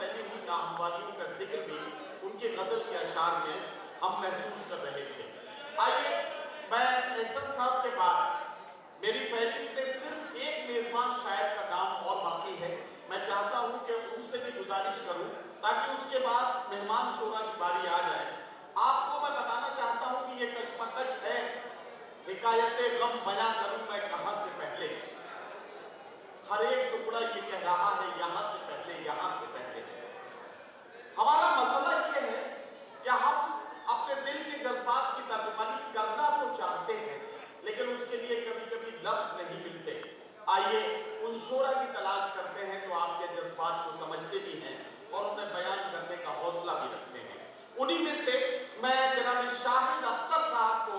फैली हुई नाहमवालियों का जिक्र भी उनके गजल के अशार में हम महसूस कर रहे थे। आइए, मैं एहसन साहब के बाद मेरी फहरिस्त में सिर्फ एक मेजबान शायर का नाम और बाकी है। मैं चाहता हूं कि उनसे भी गुजारिश करूं ताकि उसके बाद मेहमान शोरा की बारी आ जाए। आपको मैं बताना चाहता हूं कि ये कशमकश है, हिकायते गम बयां करूं मैं कहां से पहले। हर एक टुकड़ा ये कह रहा है यहां से पहले, यहां से पहले। हमारा मसला ये है कि हम अपने दिल के जज्बात की तर्जुमानी करना तो चाहते हैं, लेकिन उसके लिए कभी कभी लफ्ज नहीं मिलते। आइए उन शोरा की तलाश करते हैं जो आपके जज्बात को समझते भी हैं और उन्हें बयान करने का हौसला भी रखते हैं। उन्हीं में से मैं जनाब शाहिद अख्तर साहब को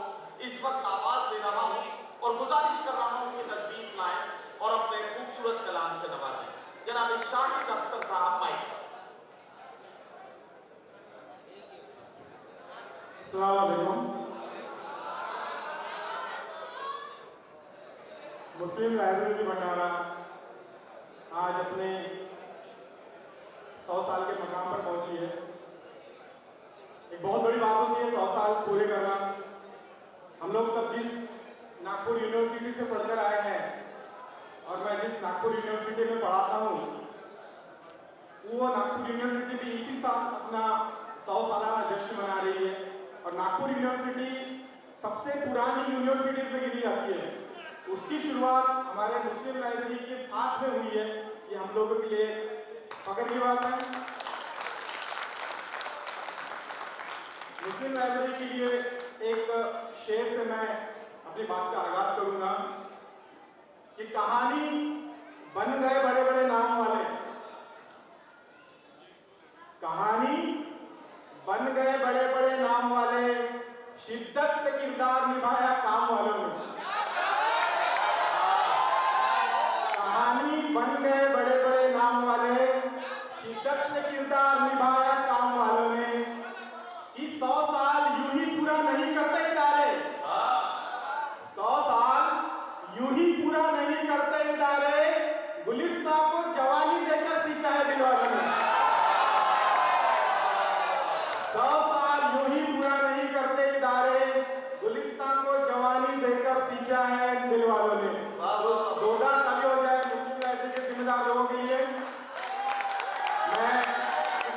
इस वक्त आवाज दे रहा हूं और गुजारिश कर रहा हूं कि तशरीफ लाएं और अपने खूबसूरत कलाम से नवाजें। जनाब शाहिद अख्तर साहब, माइक। अस्सलाम वालेकुम। मुस्लिम लाइब्रेरी भंडारा आज अपने 100 साल के मकाम पर पहुंची है। एक बहुत बड़ी बात होती है 100 साल पूरे करना। हम लोग सब जिस नागपुर यूनिवर्सिटी से पढ़कर आए हैं और मैं जिस नागपुर यूनिवर्सिटी में पढ़ाता हूँ, वो नागपुर यूनिवर्सिटी भी इसी साल अपना 100 सालाना जश्न मना रही है। और नागपुर यूनिवर्सिटी सबसे पुरानी यूनिवर्सिटीज में गिनी जाती है। उसकी शुरुआत हमारे मुस्लिम लाइब्रेरी के साथ में हुई है। ये हम लोगों के लिए फख्र की बात है। मुस्लिम लाइब्रेरी के लिए एक शेर से मैं अपनी बात का आगाज करूंगा कि कहानी बन गए बड़े बड़े नाम वाले, कहानी बन गए बड़े बड़े नाम वाले, शिद्दत से किरदार निभाया काम वालों ने। कहानी बन गए बड़े बड़े नाम वाले, शिद्दत से किरदार निभाया काम वालों ने। इस 100 साल यूं ही पूरा नहीं करते इदारे, 100 साल यूं ही पूरा नहीं करते इदारे, गुलिस्तां को जवानी देकर सींचा है दिल वालों ने। 100 साल यूं ही पूरा नहीं करते इदारे, गुलिस्तां को जवानी देकर सींचा है दिल वालों ने। जोरदार ताली हो जाए मुस्लिम लाइब्रेरी के जिम्मेदार लोगों के लिए। मैं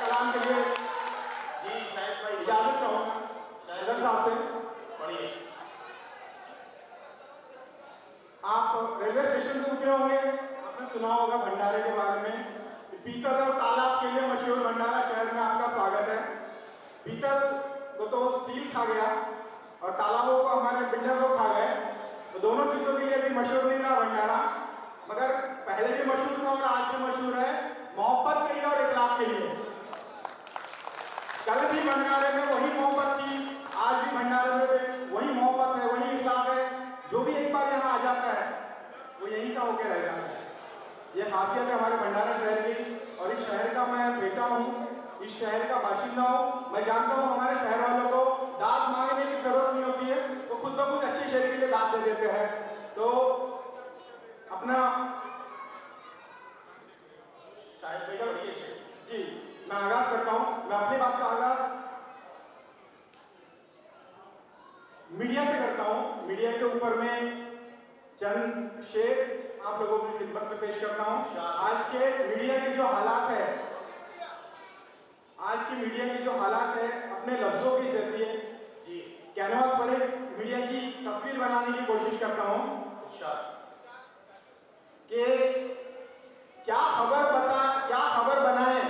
कलाम के लिए जी शाहिद भाई इजाजत चाहूंगा शाहिद साहब से। पढ़िए। आप रेलवे स्टेशन से उतरे होंगे, आपने सुना होगा भंडारे के बारे में। पीतल और तालाब के लिए मशहूर भंडारा शहर में आपका स्वागत है। पीतल को तो स्टील खा गया और तालाबों को हमारे बिल्डर लोग खा गए, तो दोनों चीजों के लिए भी मशहूर नहीं रहा भंडारा, मगर पहले भी मशहूर था और आज भी मशहूर है मोहब्बत के लिए और इखलाक के लिए। कल भी भंडारे में वही मोहब्बत थी, आज भी भंडारे में वही मोहब्बत है, वही इखलाक है। जो भी एक बार यहाँ आ जाता है वो यहीं का होकर रह जाता है। ये खासियत है हमारे भंडारा शहर की। और इस शहर का मैं बेटा हूँ, इस शहर का बाशिंदा हूँ। मैं जानता हूँ हमारे शहर वालों को दाद मांगने की जरूरत नहीं होती है, तो खुद ब खुद अच्छे शहर के लिए दाद दे देते हैं। तो अपना जी मैं आगाज करता हूँ। मैं अपनी बात का आगाज मीडिया से करता हूँ। मीडिया के ऊपर में चंद शेर आप लोगों की खिदमत में पेश करता हूँ। आज के मीडिया के जो हालात है, आज की मीडिया की जो हालात है, अपने लफ्जों के जरिए जी कैनवास पर एक मीडिया की तस्वीर बनाने की कोशिश करता हूँ कि क्या खबर बनाए,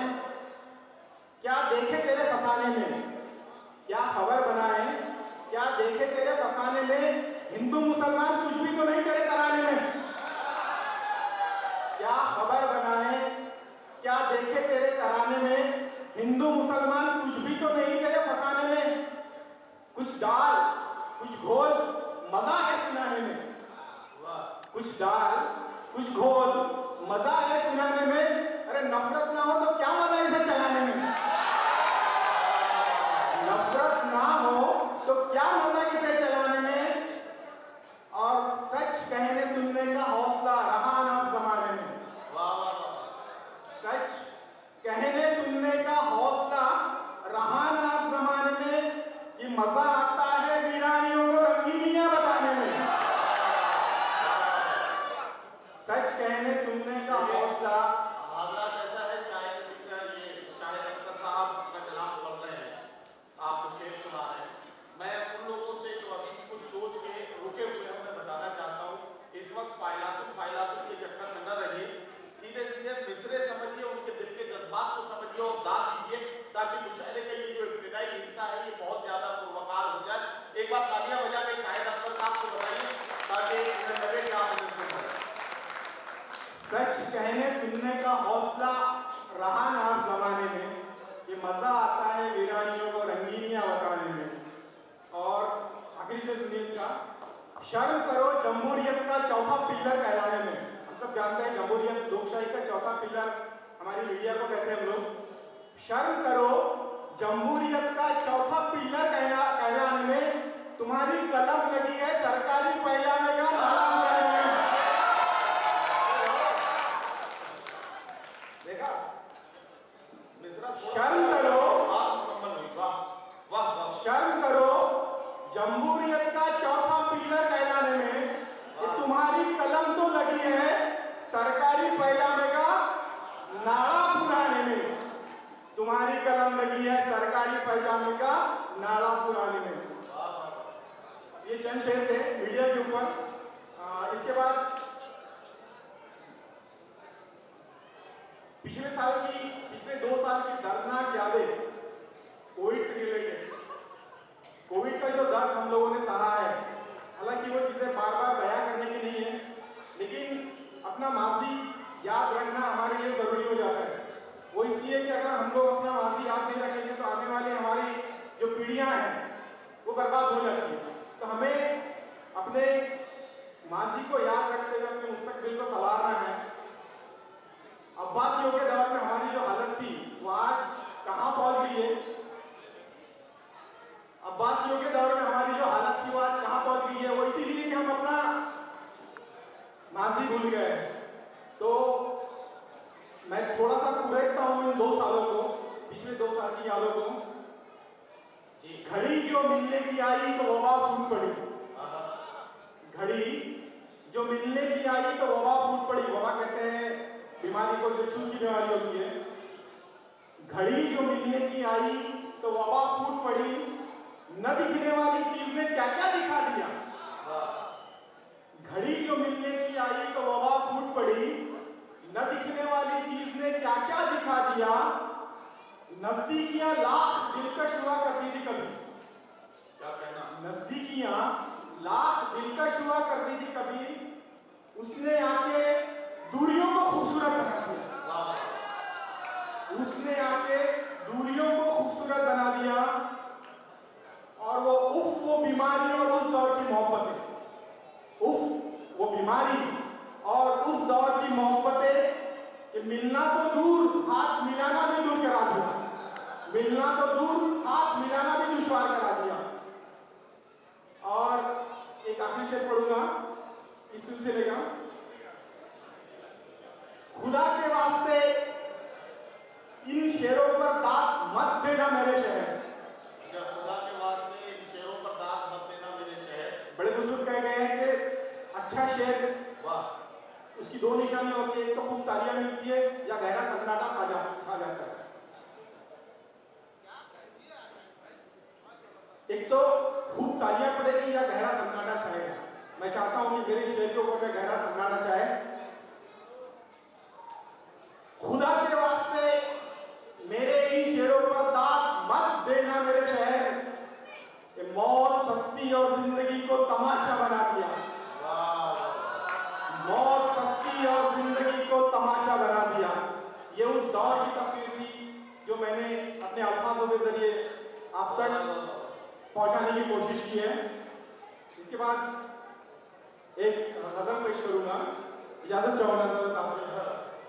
क्या देखे तेरे फसाने में, क्या खबर बनाए, क्या देखे तेरे फसाने में, हिंदू मुसलमान कुछ भी तो नहीं करे तराने में। क्या खबर बनाए, क्या देखे तेरे तराने में, हिंदू मुसलमान कुछ भी तो नहीं करे फसाने में। कुछ डाल कुछ घोल मजा है सुनाने में, कुछ डाल कुछ घोल मजा है सुनाने में। अरे नफरत ना हो तो क्या मजा इसे चलाने में, नफरत ना हो तो क्या मजा इसे चलाने में। और सच कहने सुनने का हौसला रहा ना जमाने में, सच कहने सुनने का हौसला रहा ना अब जमाने में, ये मजा आता है वीरानियों को रंगीनियां बताने में। सच कहने सुनने का हौसला। हजरत ऐसा है, शाहिद अख्तर साहब अपना कलाम पढ़ रहे हैं, आपको शेर सुना रहे हैं। मैं उन लोगों से जो अभी भी कुछ सोच के रुके हुए हैं मैं बताना चाहता हूँ, इस वक्त फाइलातुन के चक्कर में न रहिए, सीधे सीधे मिसरे समझिए, उनके दिल के जज्बात को समझिए और दाद दीजिए, ताकि मुशायरे का ये जो इब्तिदाई हिस्सा है ये बहुत ज्यादा पुरवकार हो जाए। एक बार तालियां बजा के शाहिद अख्तर साहब को बताइए ताकि इन्हें लगे कि आप इन्हें सुन रहे हैं। सच कहने सुनने का हौसला रहा ना अब जमाने में, ये मजा आता है वीरानियों को रंगीनियां बताने में। और आखिरी शेर सुनिए इसका, शर्म करो जमहूरियत का चौथा पिलर कहलाने में। हम सब जानते हैं जमहूरियत लोकशाही का चौथा पिलर हमारी मीडिया को कहते हैं हम लोग। शर्म करो जमहूरियत का चौथा पिलर कहलाने में, तुम्हारी कलम लगी है सरकारी पैगामे का नारा लगाने में। देखा शर्म करो, वाह शर्म करो जमहूरियत का चौथा पिलर कहलाने में, कि तुम्हारी कलम तो लगी है सरकारी पैगामे का नारा पुराने में। तुम्हारी कलम लगी है सरकारी पैगामे का नारा पुराने में। ये चंद शेर थे मीडिया के ऊपर। इसके बाद पिछले 2 साल की दर्दनाक यादें कोविड से रिलेटेड। कोविड का जो दर्द हम लोगों ने सहा है, हालांकि वो चीजें बार बार बयां करने की नहीं है, लेकिन अपना माजी याद रखना हमारे लिए जरूरी हो जाता है। वो इसलिए कि अगर हम लोग अपना माजी याद नहीं रखेंगे तो आने वाली हमारी जो पीढ़ियां हैं वो बर्बाद हो जाती है। तो हमें अपने माजी को याद रखते हुए अपने मुस्तकबिल को संवारना है। अब्बासियों के दौर में हमारी जो हालत थी वो आज कहां पहुंच गई है। अब्बासियों के दौर में हमारी जो हालत थी वो आज कहां पहुंच गई है। वो इसीलिए कि हम अपना माजी भूल गए। तो मैं थोड़ा सा कुरेदता हूं इन 2 सालों को, पिछले 2 साल की यादों को। घड़ी जो मिलने की आई तो वबा फूट पड़ी। घड़ी जो मिलने की आई तो वबा फूट पड़ी। वबा कहते हैं बीमारी को जो छू की बीमारी होती है। घड़ी जो मिलने की आई तो वबा फूट पड़ी, न दिखने वाली चीज ने क्या क्या दिखा दिया। घड़ी जो मिलने की आई तो वबा फूट पड़ी, न दिखने वाली चीज ने क्या क्या दिखा दिया। नजदीकियां लाख दिलकश हुआ करती थी कभी। क्या कहना? नजदीकियां लाख दिलकश हुआ करती थी कभी, उसने आके दूरियों को खूबसूरत बना दिया। उसने आके दूरियों को खूबसूरत बना दिया। और वो बीमारी और उस दौर की मोहब्बतें, वो बीमारी और उस दौर की मोहब्बतें कि मिलना तो दूर हाथ मिलाना भी दूर करा दिया। मिलना तो दूर हाथ मिलाना भी दुश्वार करा दिया। और एक आखिरी शेर पढ़ूंगा इस सिलसिले का। खुदा के वास्ते इन शेरों पर दाग मत देना मेरे शहर। खुदा के वास्ते इन शेरों पर दाग मत देना मेरे शहर। बड़े बुजुर्ग कह गए हैं कि अच्छा शेर, वाह, उसकी 2 निशानियां होती है, एक तो खूब तालियां मिलती है या गहरा सन्नाटा छा जाता है। एक तो खूब तालियां पड़ेगी या गहरा सन्नाटा छाएगा। मैं चाहता हूं कि मेरे शेर के ऊपर गहरा सन्नाटा छाए। खुदा के वास्ते मेरे इन शेरों पर दाग मत देना मेरे शहर, कि मौत सस्ती और जिंदगी को तमाशा बना दिया। मौत सस्ती और जिंदगी को तमाशा बना दिया। ये उस दौर की तस्वीर थी जो मैंने अपने अल्फाजों के जरिए आप तक पहुंचाने की कोशिश की है। इसके बाद एक गजल पेश करूंगा, इजाजत चाहूंगा साहब।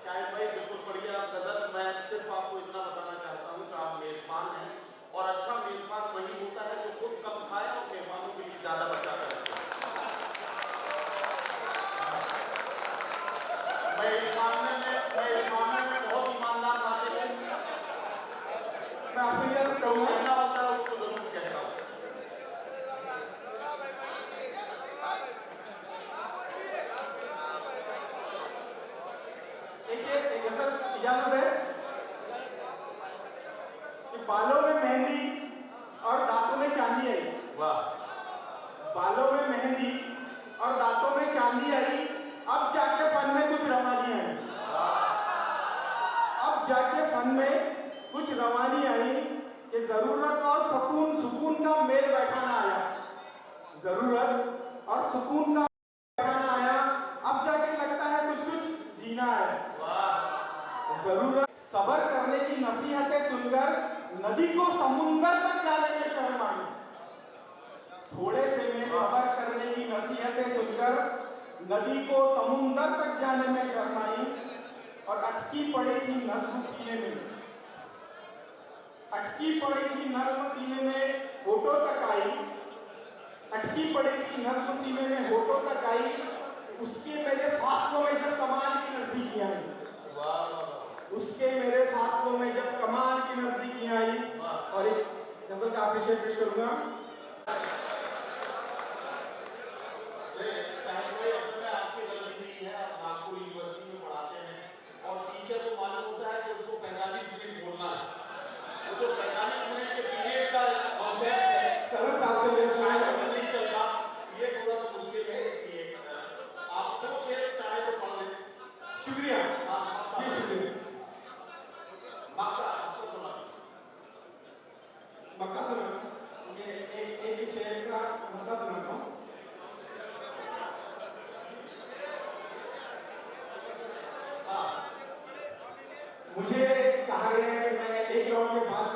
शायद भाई बिल्कुल बढ़िया गजल। मैं सिर्फ आपको इतना बताना चाहता हूँ कि आप मेजबान हैं और अच्छा मेजबान वही होता है जो खुद कम खाए और मेहमानों के लिए ज्यादा बचा कर रखे। मैं इस मामले में बहुत ईमानदार नाते हूँ इजाजत है कि बालों में मेहंदी और दांतों में चांदी आई। वाह, बालों में मेहंदी और दांतों में चांदी आई, अब जाके फन में कुछ रवानी आई। अब जाके फन में कुछ रवानी आई कि जरूरत और सुकून का मेल बैठाना आया। जरूरत और सुकून का बैठाना आया, अब जाके लगता है कुछ जीना है। जरूरत सबर करने की नसीहतें सुनकर नदी को समुंदर तक जाने में शर्म आई। थोड़े से में सबर करने की नसीहतें सुनकर नदी को समुंदर तक जाने में शर्म आई और अटकी पड़ी थी नज्म सीने में। अटकी पड़ी थी नज्म सीने में होठों तक आई। अटकी पड़ी थी नज्म सीने में होठों तक आई, उसके मेरे फासलों में जब कमाल की नजदीकियां आई। उसके मेरे फासलों में जब कमाल की नजदीकियां आई। और एक गजल का अप्रिशिएट पेश करूंगा। आपकी गलती नहीं है, आप नागपुर यूनिवर्सिटी में पढ़ाते हैं और टीचर को मालूम होता है कि उसको 45 मिनट बोलना है, वो जो 45 मिनट के पीरियड का कॉन्सेप्ट है सरल साहब से मेरे शायद नहीं चलता, ये थोड़ा सा मुश्किल है, इसलिए आप 2 शेर चाहे तो पढ़ लें। शुक्रिया जी, शुक्रिया। मक्का सुना, ये एक शेर का मक्का सुनाता हूँ। मुझे कहा गया है कि मैं एक राउंड के बाद